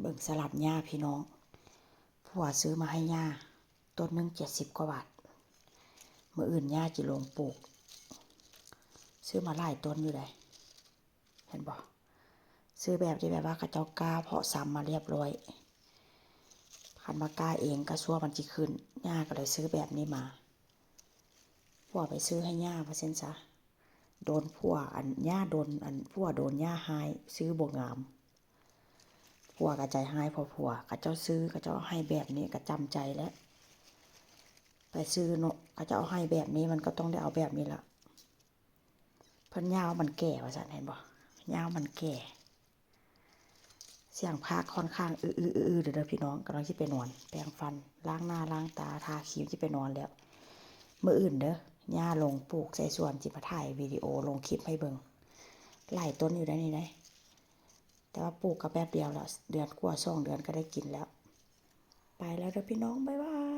เบิ่งสลับหญ้าพี่น้องผัวซื้อมาให้หญ้าต้นนึง70กว่าบาทมื้ออื่นหญ้าจิลงปลูกซื้อมาหลายต้นอยู่ได้เห็นบ่ซื้อแบบที่แบบว่าเขาเจ้ากล้าเพาะซ้ำมาเรียบร้อยคันมากล้าเองก็ชั่วมันสิขึ้นหญ้าก็เลยซื้อแบบนี้มาผัวไปซื้อให้หญ้าว่าซั่นซะโดนผัวอันหญ้าโดนอันผัวโดนหญ้าหายซื้อบ่งามผัวก็ใจหายพอผัวเขาเจ้าซื้อเขาเจ้าให้แบบนี้ก็จำใจแล้วไปซื้อเนาะเขาจะเอาให้แบบนี้มันก็ต้องได้เอาแบบนี้ละเพิ่นยาวมันแก่ว่าซั่นเห็นบ่ยาวมันแก่เสียงพากค่อนข้างเด้อพี่น้องกำลังสิไปนอนแปรงฟันล้างหน้าล้างตาทาครีมสิไปนอนแล้วมื้ออื่นเด้อย่าลงปลูกใส่สวนสิมาถ่ายวิดีโอลงคลิปให้เบิ่งหลายต้นอยู่ได้นี่ได้แต่ว่าปลูกก็แป๊บเดียวแล้วเดือนกว่า2 เดือนก็ได้กินแล้วไปแล้วเด้อพี่น้องบ๊ายบาย